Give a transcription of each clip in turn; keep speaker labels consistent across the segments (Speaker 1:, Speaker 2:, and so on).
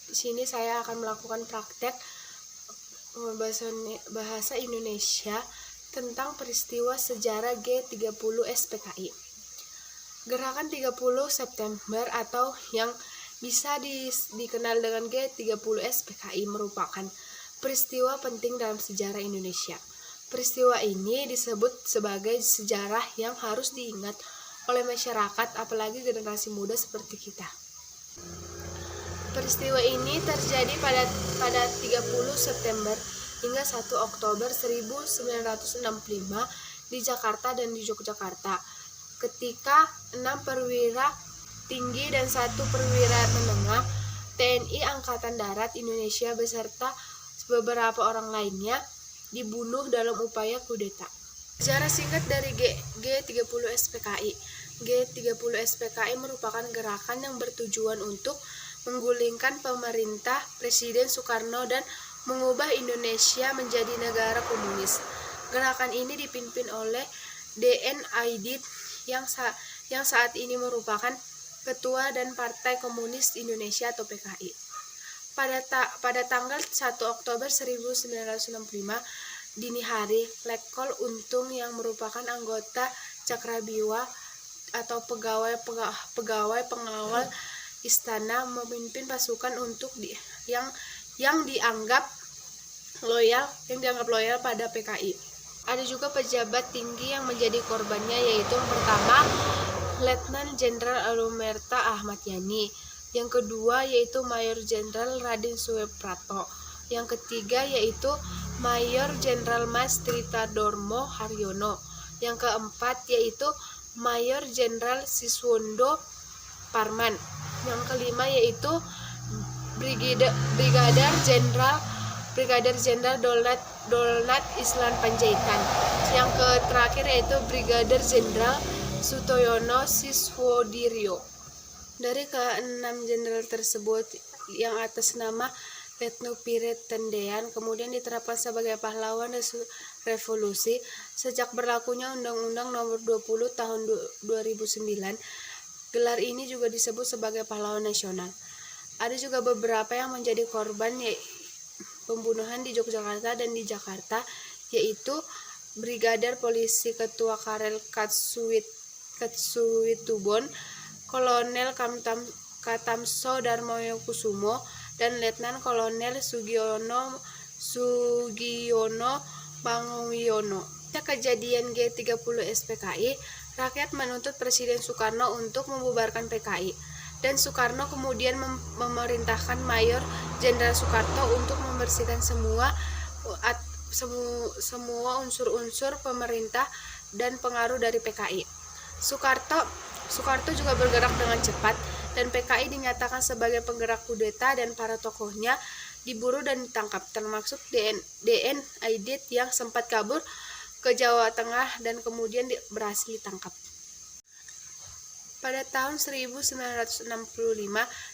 Speaker 1: di sini saya akan melakukan praktek bahasa Indonesia tentang peristiwa sejarah G30 SPKI. Gerakan 30 September atau yang bisa dikenal dengan G30 SPKI merupakan peristiwa penting dalam sejarah Indonesia. Peristiwa ini disebut sebagai sejarah yang harus diingat oleh masyarakat, apalagi generasi muda seperti kita. Peristiwa ini terjadi pada 30 September hingga 1 Oktober 1965 di Jakarta dan di Yogyakarta, ketika 6 perwira tinggi dan 1 perwira menengah TNI Angkatan Darat Indonesia beserta beberapa orang lainnya dibunuh dalam upaya kudeta. Sejarah singkat dari G30 SPKI. G30 SPKI merupakan gerakan yang bertujuan untuk menggulingkan pemerintah Presiden Soekarno dan mengubah Indonesia menjadi negara komunis. Gerakan ini dipimpin oleh D.N. Aidit yang saat ini merupakan Ketua dan Partai Komunis Indonesia atau PKI. Pada tanggal 1 Oktober 1965 dini hari, Letkol Untung yang merupakan anggota Cakrabiwa atau pegawai pengawal istana memimpin pasukan untuk yang dianggap loyal pada PKI. Ada juga pejabat tinggi yang menjadi korbannya, yaitu yang pertama Letnan Jenderal Alumerta Ahmad Yani, yang kedua yaitu Mayor Jenderal Raden Suweprato, yang ketiga yaitu Mayor Jenderal Mas Tritadormo Haryono, yang keempat yaitu Mayor Jenderal Siswondo Parman, yang kelima yaitu Brigadir Jenderal Dolnat Islan Panjaitan, yang terakhir yaitu Brigadir Jenderal Sutoyono Siswodiryo. Dari ke-6 jenderal tersebut yang atas nama Letnu Piret Tendean kemudian diterapkan sebagai pahlawan revolusi sejak berlakunya Undang-Undang Nomor 20 Tahun 2009. Gelar ini juga disebut sebagai pahlawan nasional. Ada juga beberapa yang menjadi korban pembunuhan di Yogyakarta dan di Jakarta, yaitu Brigadir Polisi Ketua Karel Katsuwitubon, Kolonel Katamso Darmoyokusumo, dan Letnan Kolonel Sugiono Bangwiono. Kejadian G30 SPKI, rakyat menuntut Presiden Soekarno untuk membubarkan PKI, dan Soekarno kemudian memerintahkan Mayor Jenderal Soekarto untuk membersihkan semua unsur-unsur pemerintah dan pengaruh dari PKI. Soekarto juga bergerak dengan cepat dan PKI dinyatakan sebagai penggerak kudeta dan para tokohnya diburu dan ditangkap, termasuk D.N. Aidit yang sempat kabur ke Jawa Tengah dan kemudian berhasil ditangkap. Pada tahun 1965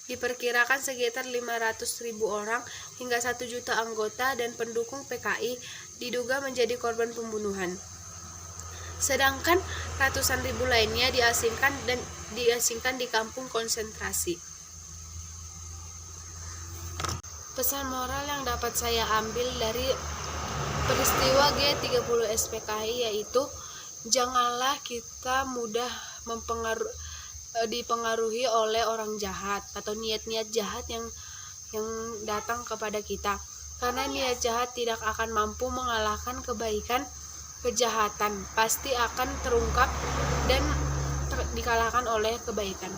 Speaker 1: diperkirakan sekitar 500.000 orang hingga 1 juta anggota dan pendukung PKI diduga menjadi korban pembunuhan. Sedangkan ratusan ribu lainnya diasingkan di kampung konsentrasi. Pesan moral yang dapat saya ambil dari peristiwa G30 SPKI yaitu janganlah kita mudah dipengaruhi oleh orang jahat atau niat-niat jahat yang datang kepada kita, karena niat jahat tidak akan mampu mengalahkan kebaikan. Kejahatan pasti akan terungkap dan dikalahkan oleh kebaikan.